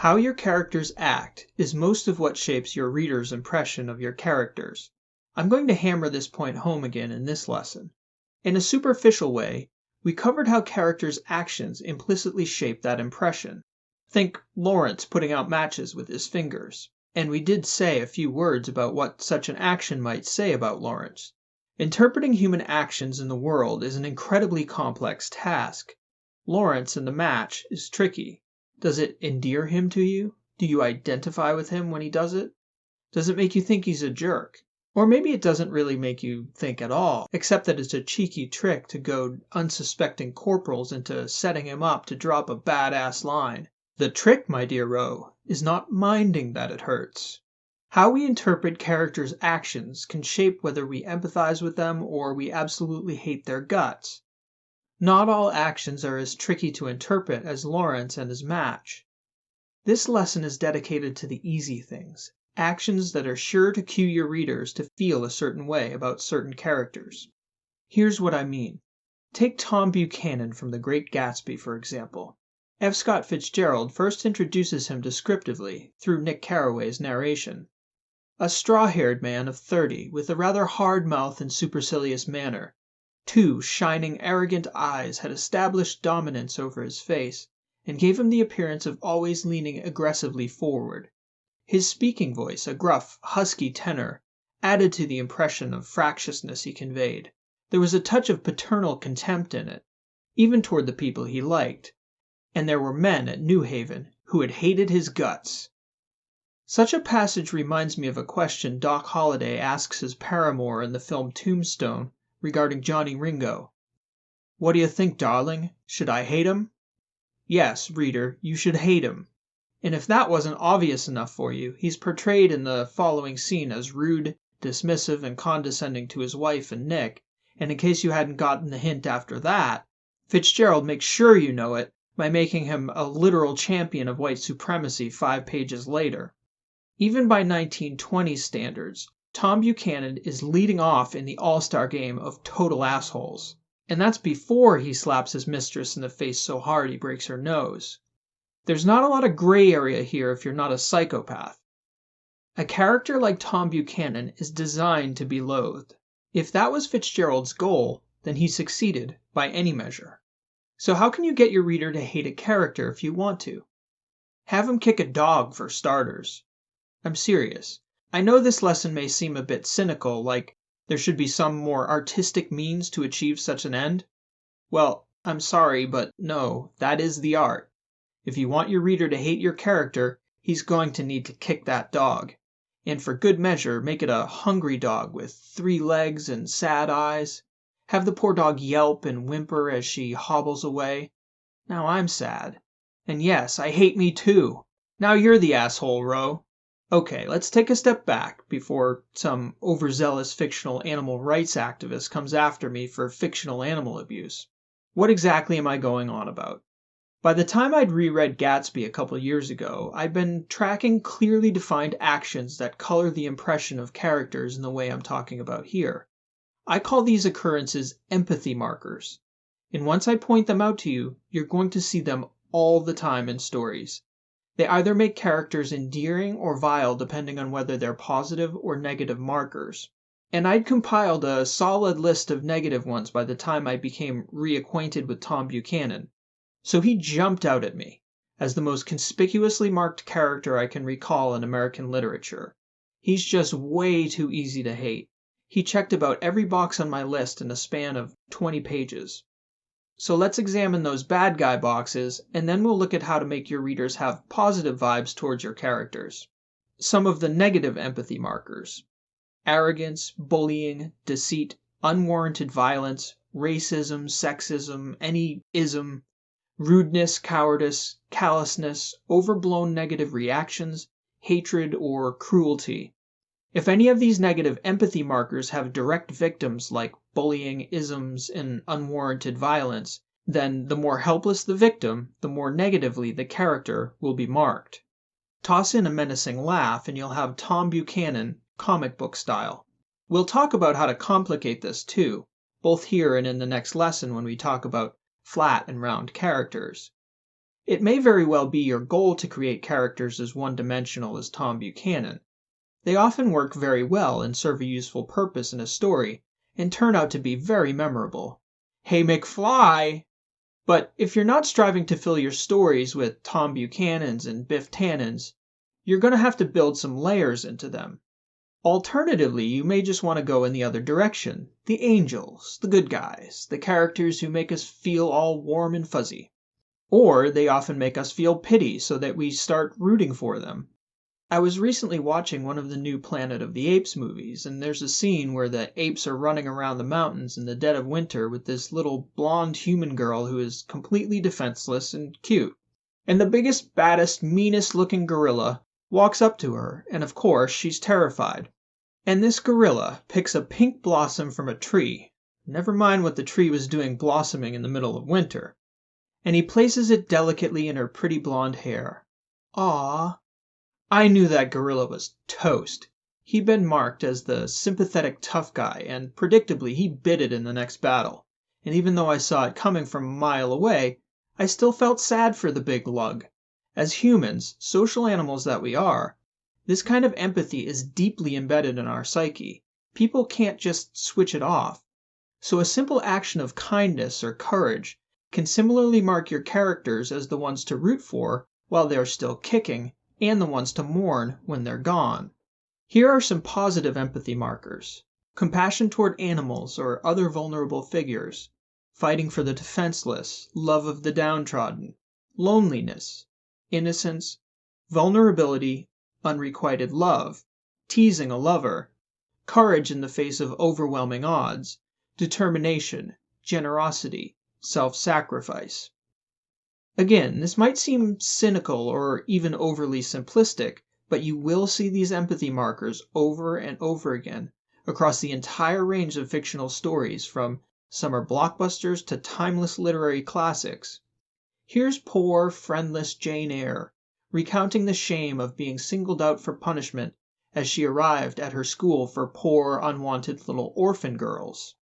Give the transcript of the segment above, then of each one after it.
How your characters act is most of what shapes your reader's impression of your characters. I'm going to hammer this point home again in this lesson. In a superficial way, we covered how characters' actions implicitly shape that impression. Think Lawrence putting out matches with his fingers. And we did say a few words about what such an action might say about Lawrence. Interpreting human actions in the world is an incredibly complex task. Lawrence and the match is tricky. Does it endear him to you? Do you identify with him when he does it? Does it make you think he's a jerk? Or maybe it doesn't really make you think at all, except that it's a cheeky trick to goad unsuspecting corporals into setting him up to drop a badass line. The trick, my dear Roe, is not minding that it hurts. How we interpret characters' actions can shape whether we empathize with them or we absolutely hate their guts. Not all actions are as tricky to interpret as Lawrence and his match. This lesson is dedicated to the easy things, actions that are sure to cue your readers to feel a certain way about certain characters. Here's what I mean. Take Tom Buchanan from The Great Gatsby, for example. F. Scott Fitzgerald first introduces him descriptively through Nick Carraway's narration. A straw-haired man of 30 with a rather hard mouth and supercilious manner. 2 shining, arrogant eyes had established dominance over his face and gave him the appearance of always leaning aggressively forward. His speaking voice, a gruff, husky tenor, added to the impression of fractiousness he conveyed. There was a touch of paternal contempt in it, even toward the people he liked. And there were men at New Haven who had hated his guts. Such a passage reminds me of a question Doc Holliday asks his paramour in the film Tombstone regarding Johnny Ringo. "What do you think, darling? Should I hate him?" Yes, reader, you should hate him. And if that wasn't obvious enough for you, he's portrayed in the following scene as rude, dismissive, and condescending to his wife and Nick, and in case you hadn't gotten the hint after that, Fitzgerald makes sure you know it by making him a literal champion of white supremacy 5 pages later. Even by 1920s standards, Tom Buchanan is leading off in the all-star game of total assholes. And that's before he slaps his mistress in the face so hard he breaks her nose. There's not a lot of gray area here if you're not a psychopath. A character like Tom Buchanan is designed to be loathed. If that was Fitzgerald's goal, then he succeeded by any measure. So how can you get your reader to hate a character if you want to? Have him kick a dog, for starters. I'm serious. I know this lesson may seem a bit cynical, like there should be some more artistic means to achieve such an end. Well, I'm sorry, but no, that is the art. If you want your reader to hate your character, he's going to need to kick that dog. And for good measure, make it a hungry dog with 3 legs and sad eyes. Have the poor dog yelp and whimper as she hobbles away. Now I'm sad. And yes, I hate me too. Now you're the asshole, Ro. Okay, let's take a step back before some overzealous fictional animal rights activist comes after me for fictional animal abuse. What exactly am I going on about? By the time I'd reread Gatsby a couple years ago, I'd been tracking clearly defined actions that color the impression of characters in the way I'm talking about here. I call these occurrences empathy markers. And once I point them out to you, you're going to see them all the time in stories. They either make characters endearing or vile depending on whether they're positive or negative markers. And I'd compiled a solid list of negative ones by the time I became reacquainted with Tom Buchanan. So he jumped out at me as the most conspicuously marked character I can recall in American literature. He's just way too easy to hate. He checked about every box on my list in a span of 20 pages. So let's examine those bad guy boxes, and then we'll look at how to make your readers have positive vibes towards your characters. Some of the negative empathy markers: arrogance, bullying, deceit, unwarranted violence, racism, sexism, any ism, rudeness, cowardice, callousness, overblown negative reactions, hatred, or cruelty. If any of these negative empathy markers have direct victims like bullying, isms, and unwarranted violence, then the more helpless the victim, the more negatively the character will be marked. Toss in a menacing laugh and you'll have Tom Buchanan, comic book style. We'll talk about how to complicate this too, both here and in the next lesson when we talk about flat and round characters. It may very well be your goal to create characters as one-dimensional as Tom Buchanan. They often work very well and serve a useful purpose in a story, and turn out to be very memorable. Hey McFly! But if you're not striving to fill your stories with Tom Buchanans and Biff Tannans, you're going to have to build some layers into them. Alternatively, you may just want to go in the other direction. The angels, the good guys, the characters who make us feel all warm and fuzzy. Or they often make us feel pity so that we start rooting for them. I was recently watching one of the new Planet of the Apes movies, and there's a scene where the apes are running around the mountains in the dead of winter with this little blonde human girl who is completely defenseless and cute. And the biggest, baddest, meanest looking gorilla walks up to her, and of course she's terrified. And this gorilla picks a pink blossom from a tree, never mind what the tree was doing blossoming in the middle of winter, and he places it delicately in her pretty blonde hair. Aww. I knew that gorilla was toast. He'd been marked as the sympathetic tough guy, and predictably he bit it in the next battle. And even though I saw it coming from a mile away, I still felt sad for the big lug. As humans, social animals that we are, this kind of empathy is deeply embedded in our psyche. People can't just switch it off. So a simple action of kindness or courage can similarly mark your characters as the ones to root for while they're still kicking, and the ones to mourn when they're gone. Here are some positive empathy markers. Compassion toward animals or other vulnerable figures, fighting for the defenseless, love of the downtrodden, loneliness, innocence, vulnerability, unrequited love, teasing a lover, courage in the face of overwhelming odds, determination, generosity, self-sacrifice. Again, this might seem cynical or even overly simplistic, but you will see these empathy markers over and over again across the entire range of fictional stories, from summer blockbusters to timeless literary classics. Here's poor, friendless Jane Eyre, recounting the shame of being singled out for punishment as she arrived at her school for poor, unwanted little orphan girls.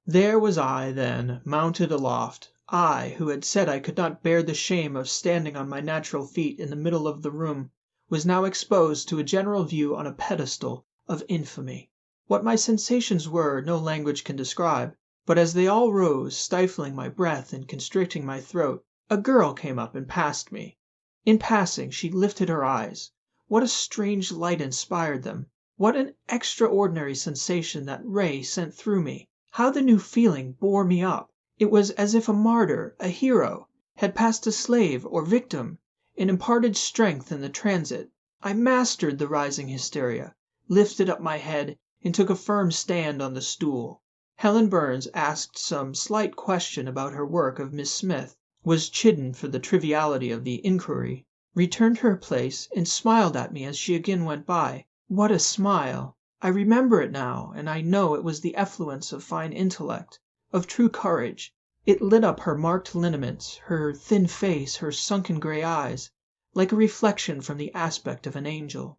There was I, then, mounted aloft, I, who had said I could not bear the shame of standing on my natural feet in the middle of the room, was now exposed to a general view on a pedestal of infamy. What my sensations were no language can describe, but as they all rose, stifling my breath and constricting my throat, a girl came up and passed me. In passing, she lifted her eyes. What a strange light inspired them! What an extraordinary sensation that ray sent through me! How the new feeling bore me up! It was as if a martyr, a hero, had passed a slave or victim, and imparted strength in the transit. I mastered the rising hysteria, lifted up my head, and took a firm stand on the stool. Helen Burns asked some slight question about her work of Miss Smith, was chidden for the triviality of the inquiry, returned to her place, and smiled at me as she again went by. What a smile! I remember it now, and I know it was the effluence of fine intellect, of true courage. It lit up her marked lineaments, her thin face, her sunken gray eyes, like a reflection from the aspect of an angel.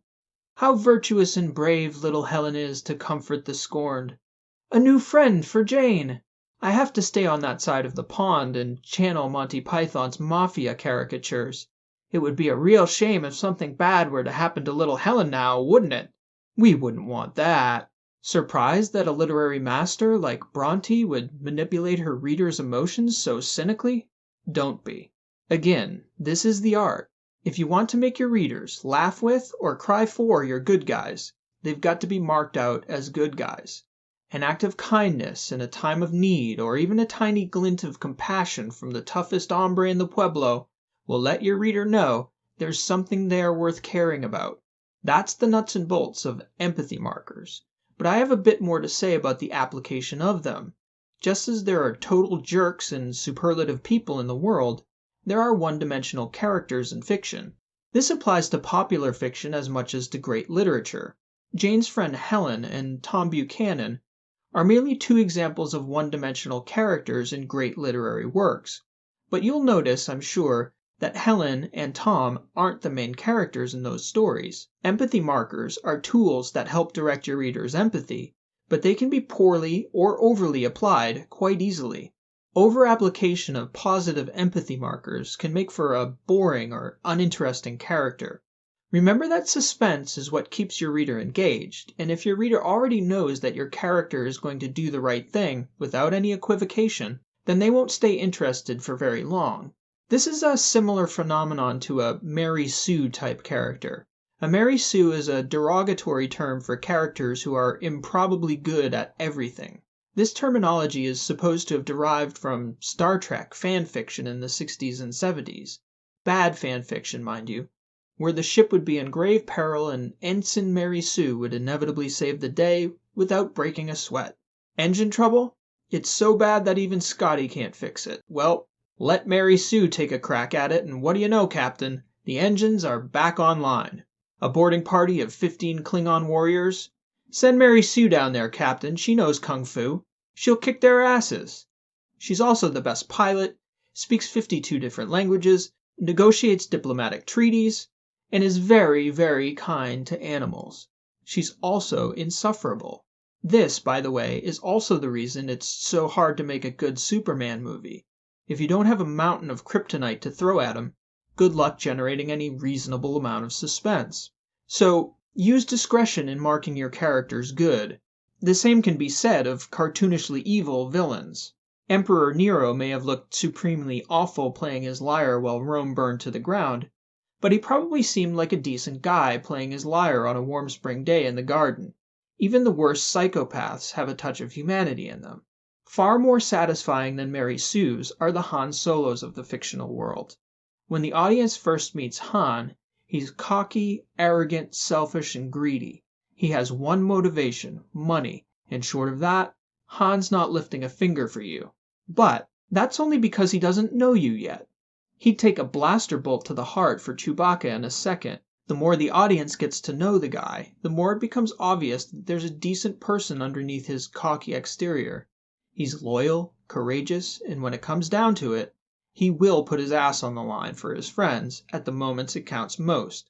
How virtuous and brave little Helen is to comfort the scorned! A new friend for Jane! I have to stay on that side of the pond and channel Monty Python's Mafia caricatures. It would be a real shame if something bad were to happen to little Helen now, wouldn't it? We wouldn't want that. Surprised that a literary master like Bronte would manipulate her readers' emotions so cynically? Don't be. Again, this is the art. If you want to make your readers laugh with or cry for your good guys, they've got to be marked out as good guys. An act of kindness in a time of need, or even a tiny glint of compassion from the toughest hombre in the pueblo, will let your reader know there's something there worth caring about. That's the nuts and bolts of empathy markers. But I have a bit more to say about the application of them. Just as there are total jerks and superlative people in the world, there are one-dimensional characters in fiction. This applies to popular fiction as much as to great literature. Jane's friend Helen and Tom Buchanan are merely two examples of one-dimensional characters in great literary works. But you'll notice, I'm sure, that Helen and Tom aren't the main characters in those stories. Empathy markers are tools that help direct your reader's empathy, but they can be poorly or overly applied quite easily. Over-application of positive empathy markers can make for a boring or uninteresting character. Remember that suspense is what keeps your reader engaged, and if your reader already knows that your character is going to do the right thing without any equivocation, then they won't stay interested for very long. This is a similar phenomenon to a Mary Sue type character. A Mary Sue is a derogatory term for characters who are improbably good at everything. This terminology is supposed to have derived from Star Trek fan fiction in the 60s and 70s. Bad fan fiction, mind you, where the ship would be in grave peril and Ensign Mary Sue would inevitably save the day without breaking a sweat. Engine trouble? It's so bad that even Scotty can't fix it. Well, let Mary Sue take a crack at it, and what do you know, Captain? The engines are back online. A boarding party of 15 Klingon warriors? Send Mary Sue down there, Captain. She knows Kung Fu. She'll kick their asses. She's also the best pilot, speaks 52 different languages, negotiates diplomatic treaties, and is very, very kind to animals. She's also insufferable. This, by the way, is also the reason it's so hard to make a good Superman movie. If you don't have a mountain of kryptonite to throw at him, good luck generating any reasonable amount of suspense. So, use discretion in marking your characters good. The same can be said of cartoonishly evil villains. Emperor Nero may have looked supremely awful playing his lyre while Rome burned to the ground, but he probably seemed like a decent guy playing his lyre on a warm spring day in the garden. Even the worst psychopaths have a touch of humanity in them. Far more satisfying than Mary Sue's are the Han Solos of the fictional world. When the audience first meets Han, he's cocky, arrogant, selfish, and greedy. He has one motivation, money, and short of that, Han's not lifting a finger for you. But that's only because he doesn't know you yet. He'd take a blaster bolt to the heart for Chewbacca in a second. The more the audience gets to know the guy, the more it becomes obvious that there's a decent person underneath his cocky exterior. He's loyal, courageous, and when it comes down to it, he will put his ass on the line for his friends at the moments it counts most.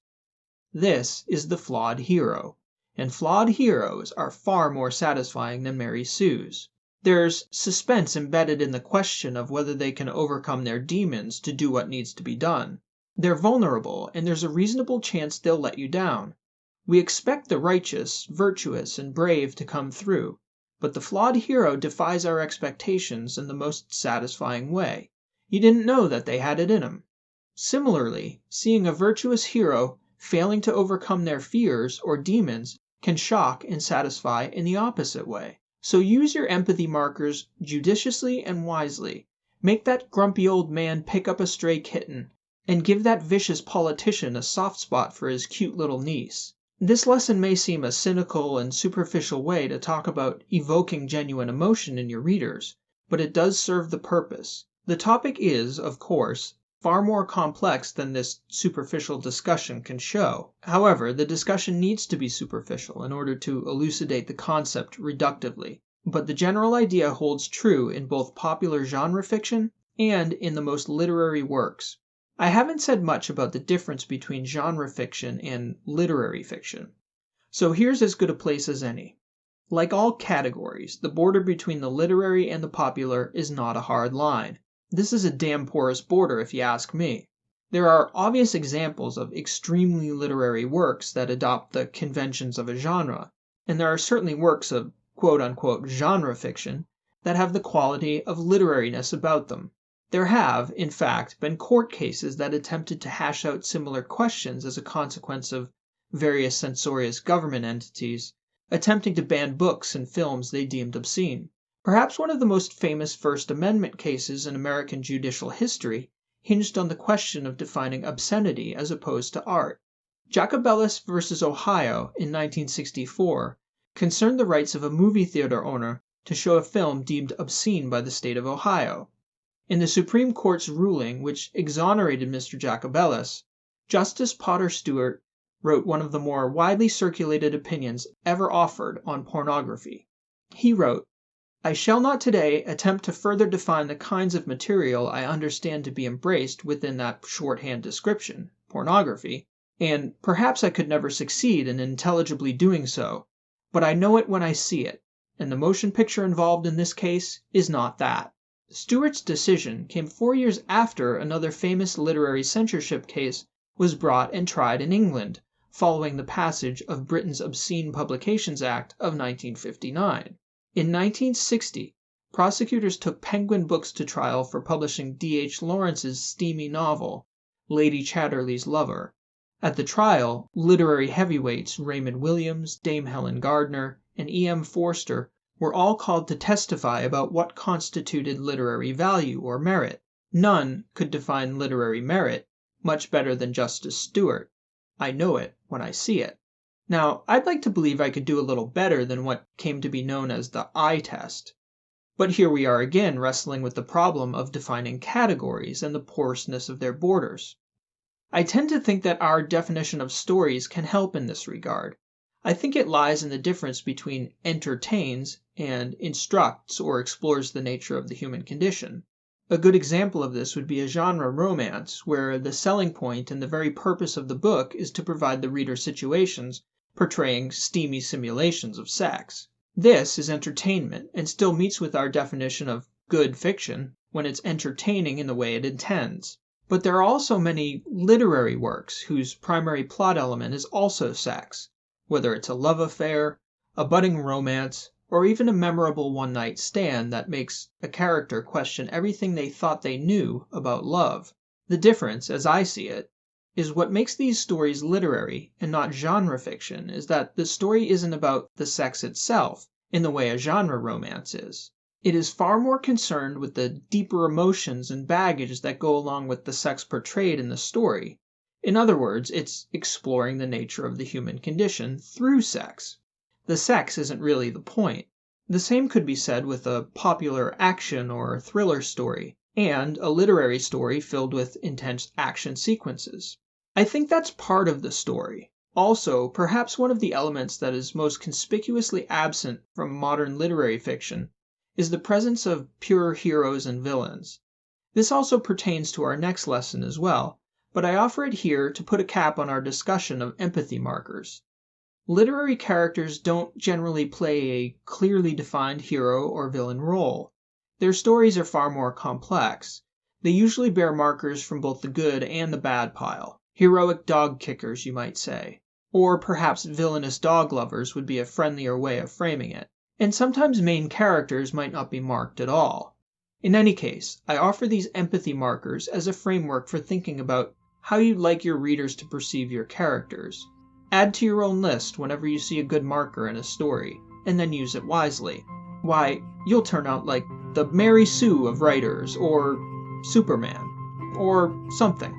This is the flawed hero, and flawed heroes are far more satisfying than Mary Sue's. There's suspense embedded in the question of whether they can overcome their demons to do what needs to be done. They're vulnerable, and there's a reasonable chance they'll let you down. We expect the righteous, virtuous, and brave to come through, but the flawed hero defies our expectations in the most satisfying way. You didn't know that they had it in them. Similarly, seeing a virtuous hero failing to overcome their fears or demons can shock and satisfy in the opposite way. So use your empathy markers judiciously and wisely. Make that grumpy old man pick up a stray kitten, and give that vicious politician a soft spot for his cute little niece. This lesson may seem a cynical and superficial way to talk about evoking genuine emotion in your readers, but it does serve the purpose. The topic is, of course, far more complex than this superficial discussion can show. However, the discussion needs to be superficial in order to elucidate the concept reductively. But the general idea holds true in both popular genre fiction and in the most literary works. I haven't said much about the difference between genre fiction and literary fiction, so here's as good a place as any. Like all categories, the border between the literary and the popular is not a hard line. This is a damn porous border if you ask me. There are obvious examples of extremely literary works that adopt the conventions of a genre, and there are certainly works of quote-unquote genre fiction that have the quality of literariness about them. There have, in fact, been court cases that attempted to hash out similar questions as a consequence of various censorious government entities attempting to ban books and films they deemed obscene. Perhaps one of the most famous First Amendment cases in American judicial history hinged on the question of defining obscenity as opposed to art. Jacobellis v. Ohio in 1964 concerned the rights of a movie theater owner to show a film deemed obscene by the state of Ohio. In the Supreme Court's ruling, which exonerated Mr. Jacobellis, Justice Potter Stewart wrote one of the more widely circulated opinions ever offered on pornography. He wrote, "I shall not today attempt to further define the kinds of material I understand to be embraced within that shorthand description, pornography, and perhaps I could never succeed in intelligibly doing so, but I know it when I see it, and the motion picture involved in this case is not that." Stewart's decision came 4 years after another famous literary censorship case was brought and tried in England, following the passage of Britain's Obscene Publications Act of 1959. In 1960, prosecutors took Penguin Books to trial for publishing D.H. Lawrence's steamy novel, Lady Chatterley's Lover. At the trial, literary heavyweights Raymond Williams, Dame Helen Gardner, and E.M. Forster were all called to testify about what constituted literary value or merit. None could define literary merit much better than Justice Stewart. I know it when I see it. Now, I'd like to believe I could do a little better than what came to be known as the eye test. But here we are again wrestling with the problem of defining categories and the porousness of their borders. I tend to think that our definition of stories can help in this regard. I think it lies in the difference between entertains and instructs or explores the nature of the human condition. A good example of this would be a genre romance, where the selling point and the very purpose of the book is to provide the reader situations portraying steamy simulations of sex. This is entertainment and still meets with our definition of good fiction when it's entertaining in the way it intends. But there are also many literary works whose primary plot element is also sex, whether it's a love affair, a budding romance, or even a memorable one-night stand that makes a character question everything they thought they knew about love. The difference, as I see it, is what makes these stories literary and not genre fiction is that the story isn't about the sex itself in the way a genre romance is. It is far more concerned with the deeper emotions and baggage that go along with the sex portrayed in the story. In other words, it's exploring the nature of the human condition through sex. The sex isn't really the point. The same could be said with a popular action or thriller story, and a literary story filled with intense action sequences. I think that's part of the story. Also, perhaps one of the elements that is most conspicuously absent from modern literary fiction is the presence of pure heroes and villains. This also pertains to our next lesson as well, but I offer it here to put a cap on our discussion of empathy markers. Literary characters don't generally play a clearly defined hero or villain role. Their stories are far more complex. They usually bear markers from both the good and the bad pile. Heroic dog kickers, you might say. Or perhaps villainous dog lovers would be a friendlier way of framing it. And sometimes main characters might not be marked at all. In any case, I offer these empathy markers as a framework for thinking about how you'd like your readers to perceive your characters. Add to your own list whenever you see a good marker in a story, and then use it wisely. Why, you'll turn out like the Mary Sue of writers, or Superman, or something.